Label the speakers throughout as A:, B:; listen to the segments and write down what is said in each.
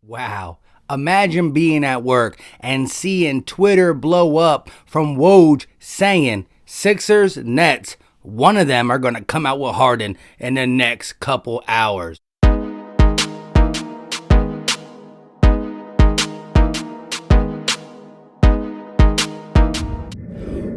A: Wow. Imagine being at work and seeing Twitter blow up from Woj saying Sixers, Nets, one of them are going to come out with Harden in the next couple hours.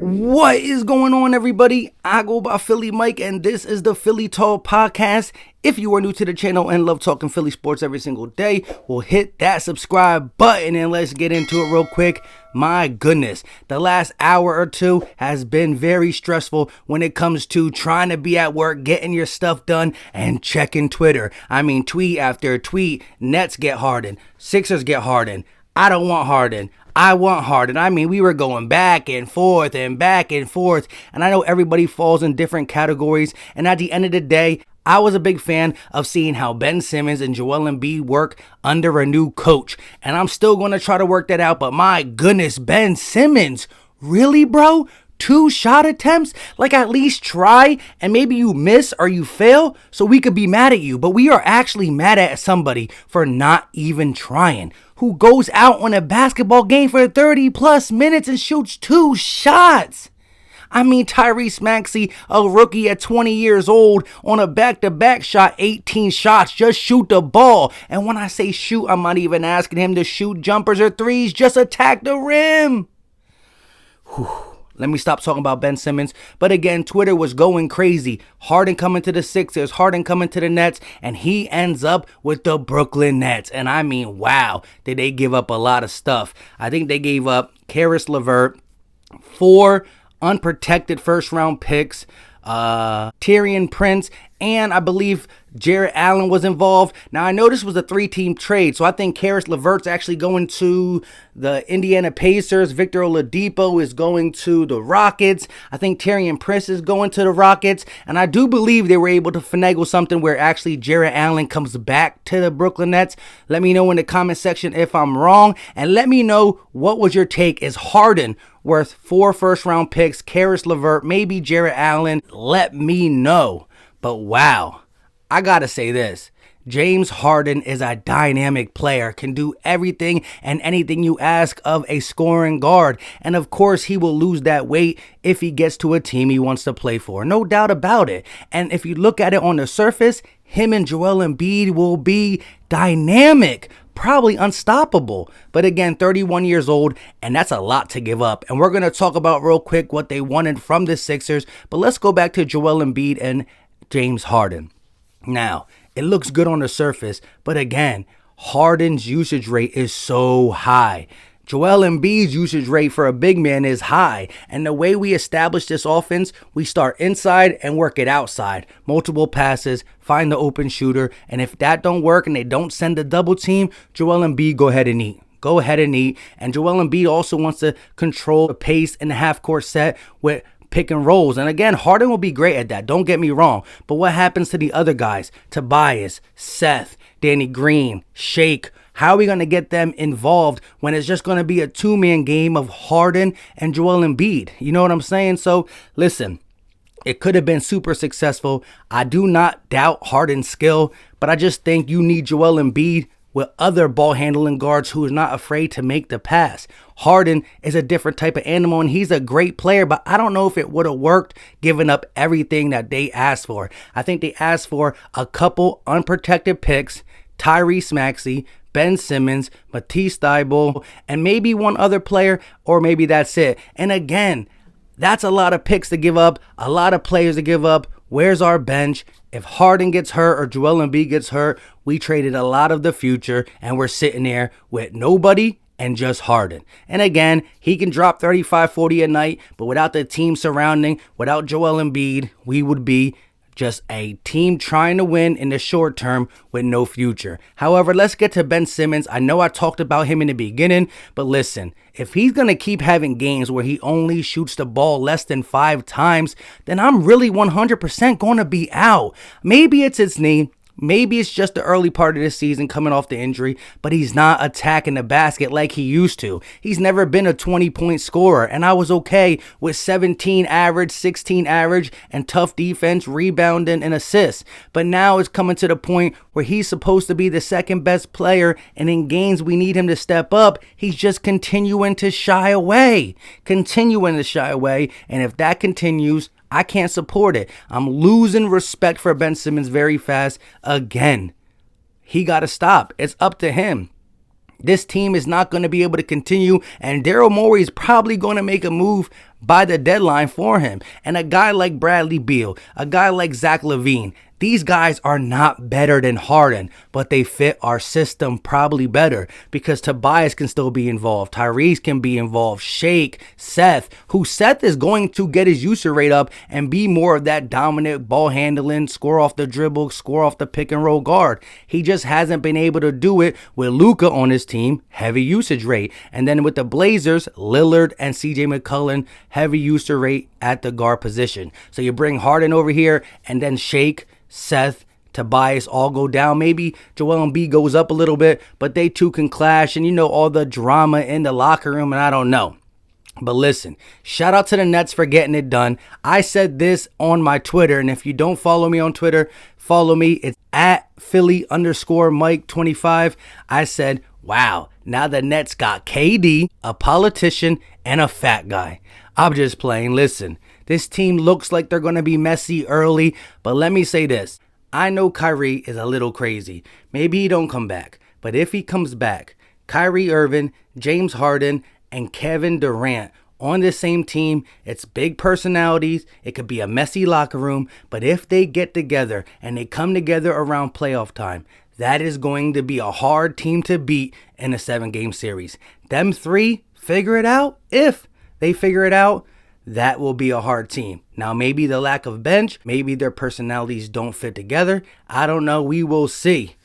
A: What is going on, everybody? I go by Philly Mike, and this is the Philly Talk Podcast. If you are new to the channel and love talking Philly sports every single day, well, hit that subscribe button and let's get into it real quick. My goodness, the last hour or two has been very stressful when it comes to trying to be at work, getting your stuff done, and checking Twitter. I mean, tweet after tweet, Nets get Harden, Sixers get Harden. I don't want Harden. I want Harden. I mean, we were going back and forth and back and forth. And I know everybody falls in different categories. And at the end of the day, I was a big fan of seeing how Ben Simmons and Joel Embiid work under a new coach. And I'm still going to try to work that out. But my goodness, Ben Simmons. Really, bro? 2 shot attempts? Like, at least try, and maybe you miss or you fail so we could be mad at you. But we are actually mad at somebody for not even trying, who goes out on a basketball game for 30 plus minutes and shoots 2 shots. I mean, Tyrese Maxey, a rookie at 20 years old, on a back-to-back shot, 18 shots, just shoot the ball. And when I say shoot, I'm not even asking him to shoot jumpers or threes, just attack the rim. Whew. Let me stop talking about Ben Simmons. But again, Twitter was going crazy. Harden coming to the Sixers, Harden coming to the Nets, and he ends up with the Brooklyn Nets. And I mean, wow, did they give up a lot of stuff. I think they gave up Caris LeVert, 4 unprotected first-round picks, Tyrion Prince, and I believe Jarrett Allen was involved. Now, I know this was a 3-team trade, so I think Caris LeVert's actually going to the Indiana Pacers. Victor Oladipo is going to the Rockets. I think Tyrion Prince is going to the Rockets. And I do believe they were able to finagle something where actually Jarrett Allen comes back to the Brooklyn Nets. Let me know in the comment section if I'm wrong. And let me know, what was your take? Is Harden worth 4 first-round picks, Caris LeVert, maybe Jarrett Allen? Let me know. But wow, I gotta say this. James Harden is a dynamic player, can do everything and anything you ask of a scoring guard. And of course, he will lose that weight if he gets to a team he wants to play for. No doubt about it. And if you look at it on the surface, him and Joel Embiid will be dynamic, probably unstoppable. But again, 31 years old, and that's a lot to give up. And we're going to talk about real quick what they wanted from the Sixers. But let's go back to Joel Embiid and James Harden. Now, it looks good on the surface, but again, Harden's usage rate is so high. Joel Embiid's usage rate for a big man is high, and the way we establish this offense, we start inside and work it outside. Multiple passes, find the open shooter, and if that don't work and they don't send a double team, Joel Embiid, go ahead and eat. Go ahead and eat. And Joel Embiid also wants to control the pace in the half-court set with pick and rolls. And again, Harden will be great at that. Don't get me wrong. But what happens to the other guys? Tobias, Seth, Danny Green, Shake. How are we going to get them involved when it's just going to be a 2-man game of Harden and Joel Embiid? You know what I'm saying? So listen, it could have been super successful. I do not doubt Harden's skill, but I just think you need Joel Embiid with other ball handling guards who is not afraid to make the pass. Harden is a different type of animal, and he's a great player, but I don't know if it would have worked giving up everything that they asked for. I think they asked for a couple unprotected picks, Tyrese Maxey, Ben Simmons, Matisse Thybulle, and maybe one other player, or maybe that's it. And again, that's a lot of picks to give up, a lot of players to give up. Where's our bench? If Harden gets hurt or Joel Embiid gets hurt, we traded a lot of the future, and we're sitting there with nobody and just Harden. And again, he can drop 35-40 a night, but without the team surrounding, without Joel Embiid, we would be just a team trying to win in the short term with no future. However, let's get to Ben Simmons. I know I talked about him in the beginning, but listen, if he's going to keep having games where he only shoots the ball less than 5 times, then I'm really 100% going to be out. Maybe it's his knee. Maybe it's just the early part of this season coming off the injury, but he's not attacking the basket like he used to. He's never been a 20-point scorer, and I was okay with 17 average, 16 average, and tough defense, rebounding, and assists. But now it's coming to the point where he's supposed to be the second best player, and in games we need him to step up, he's just continuing to shy away. And if that continues, I can't support it. I'm losing respect for Ben Simmons very fast again. He got to stop. It's up to him. This team is not going to be able to continue, and Daryl Morey is probably going to make a move by the deadline for him. And a guy like Bradley Beal, a guy like Zach LaVine, these guys are not better than Harden, but they fit our system probably better because Tobias can still be involved. Tyrese can be involved. Shake, Seth is going to get his usage rate up and be more of that dominant ball handling, score off the dribble, score off the pick and roll guard. He just hasn't been able to do it with Luka on his team, heavy usage rate. And then with the Blazers, Lillard and CJ McCollum, heavy usage rate at the guard position. So you bring Harden over here and then Shake, Seth, Tobias all go down. Maybe Joel Embiid goes up a little bit, but they two can clash, and all the drama in the locker room, and I don't know. But listen, shout out to the Nets for getting it done. I said this on my Twitter, and if you don't follow me on Twitter, follow me. It's at Philly_Mike25. I said, wow, now the Nets got KD, a politician, and a fat guy. I'm just playing. Listen, this team looks like they're going to be messy early, but let me say this. I know Kyrie is a little crazy. Maybe he don't come back, but if he comes back, Kyrie Irving, James Harden, and Kevin Durant on the same team, it's big personalities. It could be a messy locker room, but if they get together and they come together around playoff time, that is going to be a hard team to beat in a 7-game series. Them three figure it out. If they figure it out, that will be a hard team. Now, maybe the lack of bench, maybe their personalities don't fit together. I don't know. We will see.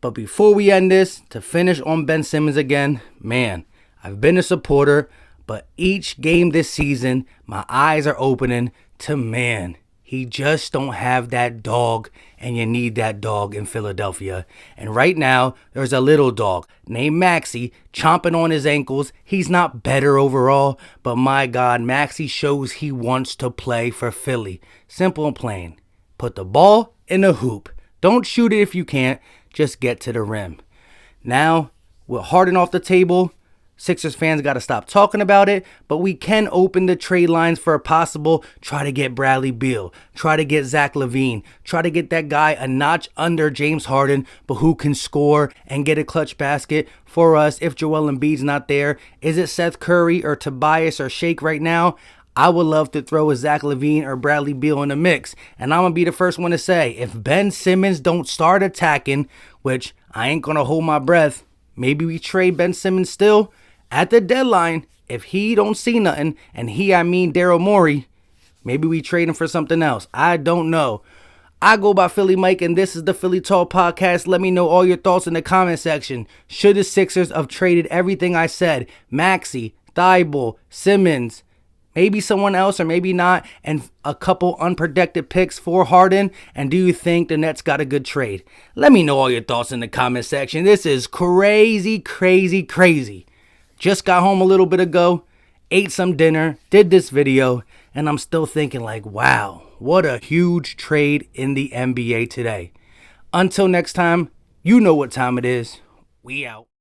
A: But before we end this, to finish on Ben Simmons again, man, I've been a supporter, but each game this season, my eyes are opening to, man, he just don't have that dog, and you need that dog in Philadelphia. And right now, there's a little dog named Maxey chomping on his ankles. He's not better overall, but my God, Maxey shows he wants to play for Philly. Simple and plain. Put the ball in the hoop. Don't shoot it if you can't. Just get to the rim. Now, with Harden off the table, Sixers fans got to stop talking about it, but we can open the trade lines for a possible try to get Bradley Beal, try to get Zach LaVine, try to get that guy a notch under James Harden, but who can score and get a clutch basket for us if Joel Embiid's not there. Is it Seth Curry or Tobias or Shake right now? I would love to throw a Zach LaVine or Bradley Beal in the mix. And I'm going to be the first one to say, if Ben Simmons don't start attacking, which I ain't going to hold my breath, maybe we trade Ben Simmons still. At the deadline, if he don't see nothing, and I mean Daryl Morey, maybe we trade him for something else. I don't know. I go by Philly Mike, and this is the Philly Talk Podcast. Let me know all your thoughts in the comment section. Should the Sixers have traded everything I said? Maxey, Thibault, Simmons, maybe someone else or maybe not, and a couple unprotected picks for Harden? And do you think the Nets got a good trade? Let me know all your thoughts in the comment section. This is crazy, crazy, crazy. Just got home a little bit ago, ate some dinner, did this video, and I'm still thinking like, wow, what a huge trade in the NBA today. Until next time, you know what time it is. We out.